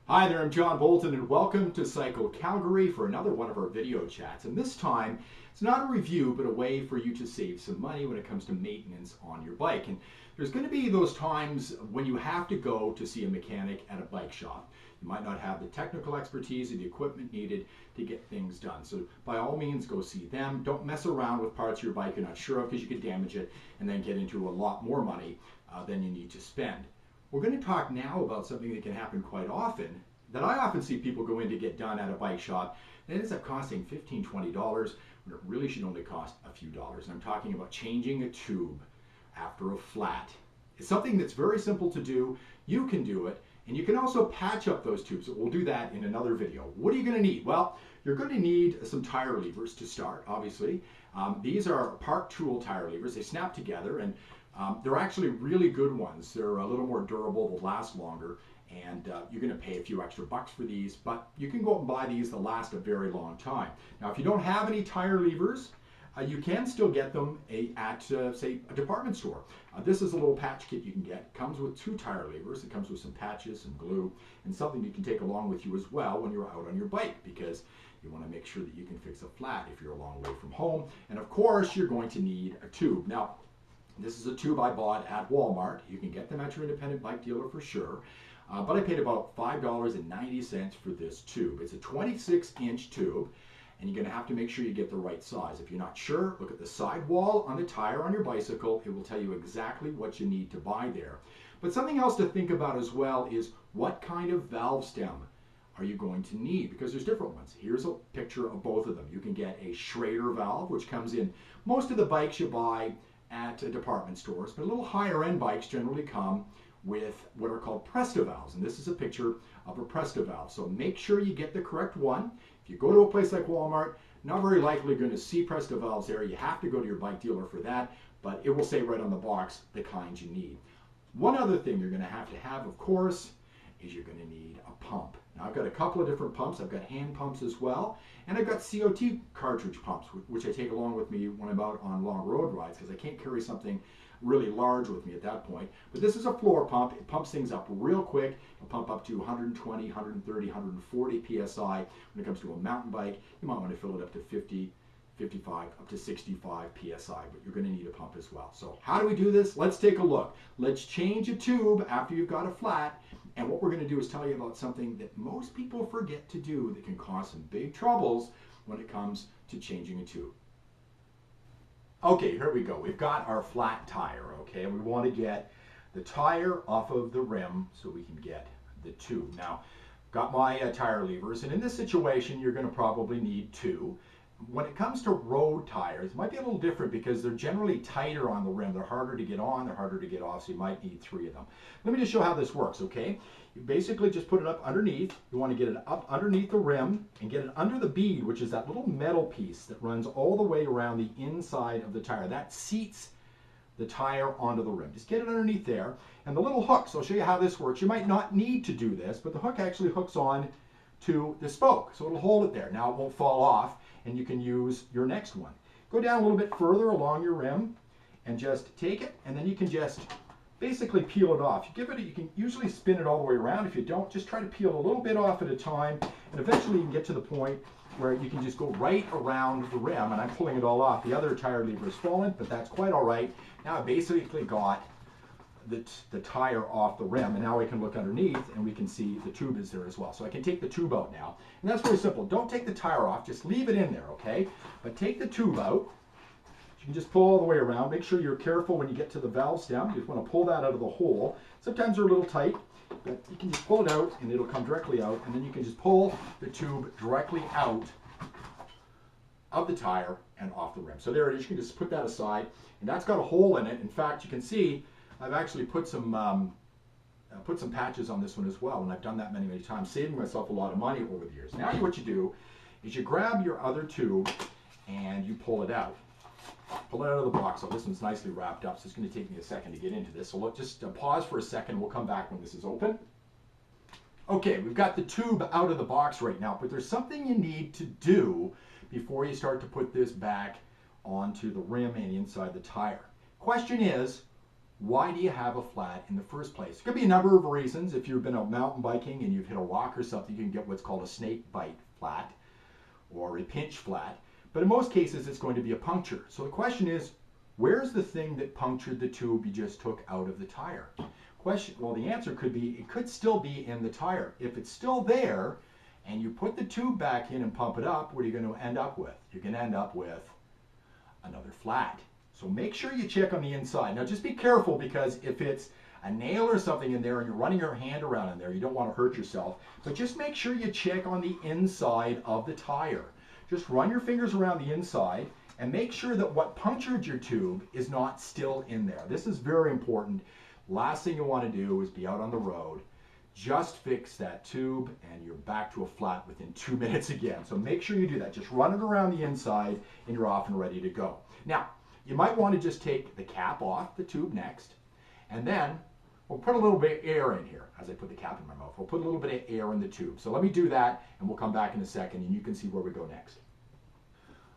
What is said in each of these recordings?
Hi there, I'm John Bolton and welcome to Cycle Calgary for another one of our video chats. And this time, it's not a review, but a way for you to save some money when it comes to maintenance on your bike. And there's going to be those times when you have to go to see a mechanic at a bike shop. You might not have the technical expertise or the equipment needed to get things done. So by all means, go see them. Don't mess around with parts of your bike you're not sure of because you could damage it and then get into a lot more money than you need to spend. We're going to talk now about something that can happen quite often that I often see people go in to get done at a bike shop. It ends up costing $15, $20 when it really should only cost a few dollars. And I'm talking about changing a tube after a flat. It's something that's very simple to do. You can do it, and you can also patch up those tubes. We'll do that in another video. What are you going to need? Well, you're going to need some tire levers to start, obviously. These are Park Tool tire levers. They snap together, and they're actually really good ones. They're a little more durable, they'll last longer, and you're going to pay a few extra bucks for these, but you can go out and buy these. They'll last a very long time. Now, if you don't have any tire levers, you can still get them at, say, a department store. This is a little patch kit you can get. It comes with 2 tire levers. It comes with some patches, some glue, and something you can take along with you as well when you're out on your bike, because you want to make sure that you can fix a flat if you're a long way from home. And of course, you're going to need a tube. Now, this is a tube I bought at Walmart. You can get them at your independent bike dealer for sure. But I paid about $5.90 for this tube. It's a 26-inch tube, and you're going to have to make sure you get the right size. If you're not sure, look at the sidewall on the tire on your bicycle. It will tell you exactly what you need to buy there. But something else to think about as well is what kind of valve stem are you going to need, because there's different ones. Here's a picture of both of them. You can get a Schrader valve, which comes in most of the bikes you buy at department stores, but a little higher end bikes generally come with what are called Presta valves, and this is a picture of a Presta valve. So make sure you get the correct one. If you go to a place like Walmart, not very likely going to see Presta valves there. You have to go to your bike dealer for that, but it will say right on the box the kind you need. One other thing you're going to have, of course, is you're going to need a pump. Now, I've got a couple of different pumps. I've got hand pumps as well, and I've got COT cartridge pumps, which I take along with me when I'm out on long road rides, because I can't carry something really large with me at that point. But this is a floor pump. It pumps things up real quick. It'll pump up to 120, 130, 140 psi. When it comes to a mountain bike, you might want to fill it up to 50, 55, up to 65 psi, but you're going to need a pump as well. So how do we do this? Let's take a look. Let's change a tube after you've got a flat. And what we're going to do is tell you about something that most people forget to do that can cause some big troubles when it comes to changing a tube. Okay, here we go. We've got our flat tire, okay? We want to get the tire off of the rim so we can get the tube. Now, got my tire levers, and in this situation, you're going to probably need 2. When it comes to road tires, it might be a little different because they're generally tighter on the rim. They're harder to get on, they're harder to get off, so you might need 3 of them. Let me just show how this works, okay? You basically just put it up underneath. You want to get it up underneath the rim and get it under the bead, which is that little metal piece that runs all the way around the inside of the tire. That seats the tire onto the rim. Just get it underneath there. And the little hook, so I'll show you how this works. You might not need to do this, but the hook actually hooks on to the spoke, so it'll hold it there. Now it won't fall off, and you can use your next one. Go down a little bit further along your rim and just take it, and then you can just basically peel it off. You can usually spin it all the way around. If you don't, just try to peel a little bit off at a time, and eventually you can get to the point where you can just go right around the rim, and I'm pulling it all off. The other tire lever is fallen, but that's quite all right. Now I basically got the tire off the rim, and now we can look underneath and we can see the tube is there as well. So I can take the tube out now, and that's very simple. Don't take the tire off, just leave it in there, okay? But take the tube out. You can just pull all the way around. Make sure you're careful when you get to the valve stem. You just want to pull that out of the hole. Sometimes they're a little tight, but you can just pull it out and it'll come directly out, and then you can just pull the tube directly out of the tire and off the rim. So there it is. You can just put that aside, and that's got a hole in it. In fact, you can see I've actually put some patches on this one as well, and I've done that many, many times, saving myself a lot of money over the years. Now what you do is you grab your other tube and you pull it out. Pull it out of the box. So this one's nicely wrapped up, so it's going to take me a second to get into this. So let's just pause for a second. We'll come back when this is open. Okay, we've got the tube out of the box right now, but there's something you need to do before you start to put this back onto the rim and inside the tire. Question is, why do you have a flat in the first place? There could be a number of reasons. If you've been out mountain biking and you've hit a rock or something, you can get what's called a snake bite flat or a pinch flat. But in most cases, it's going to be a puncture. So the question is, where's the thing that punctured the tube you just took out of the tire? Well, the answer could be, it could still be in the tire. If it's still there and you put the tube back in and pump it up, what are you going to end up with? You're going to end up with another flat. So make sure you check on the inside. Now just be careful, because if it's a nail or something in there and you're running your hand around in there, you don't want to hurt yourself. But just make sure you check on the inside of the tire. Just run your fingers around the inside and make sure that what punctured your tube is not still in there. This is very important. Last thing you want to do is be out on the road, just fix that tube, and you're back to a flat within 2 minutes again. So make sure you do that. Just run it around the inside and you're off and ready to go. Now, you might want to just take the cap off the tube next, and then we'll put a little bit of air in here. As I put the cap in my mouth, we'll put a little bit of air in the tube. So let me do that, and we'll come back in a second, and you can see where we go next.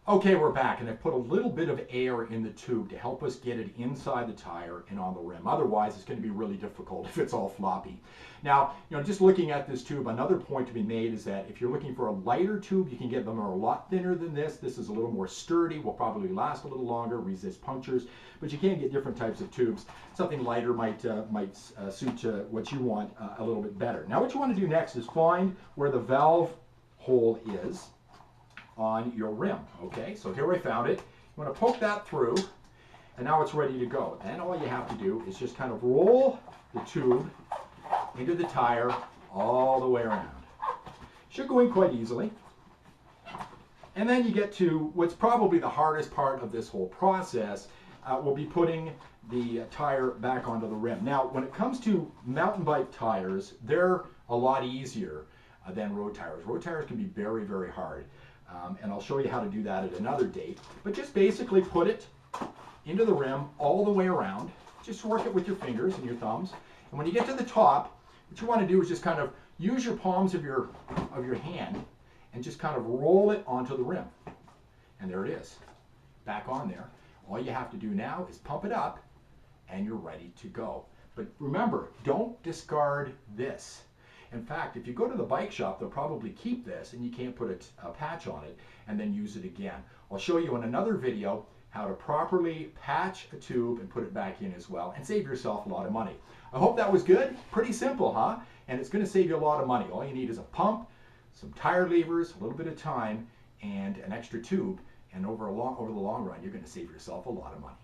Okay, we're back, and I've put a little bit of air in the tube to help us get it inside the tire and on the rim. Otherwise, it's going to be really difficult if it's all floppy. Now, just looking at this tube, another point to be made is that if you're looking for a lighter tube, you can get them a lot thinner than this. This is a little more sturdy, will probably last a little longer, resist punctures, but you can get different types of tubes. Something lighter might suit what you want a little bit better. Now, what you want to do next is find where the valve hole is on your rim. Okay, so here I found it. You want to poke that through, and now it's ready to go. Then all you have to do is just kind of roll the tube into the tire all the way around. Should go in quite easily. And then you get to what's probably the hardest part of this whole process. Will be putting the tire back onto the rim. Now, when it comes to mountain bike tires, they're a lot easier than road tires. Road tires can be very, very hard. And I'll show you how to do that at another date. But just basically put it into the rim all the way around. Just work it with your fingers and your thumbs. And when you get to the top, what you want to do is just kind of use your palms of your hand and just kind of roll it onto the rim. And there it is, back on there. All you have to do now is pump it up, and you're ready to go. But remember, don't discard this. In fact, if you go to the bike shop, they'll probably keep this, and you can't put a patch on it and then use it again. I'll show you in another video how to properly patch a tube and put it back in as well, and save yourself a lot of money. I hope that was good. Pretty simple, huh? And it's going to save you a lot of money. All you need is a pump, some tire levers, a little bit of time, and an extra tube. And over the long run, you're going to save yourself a lot of money.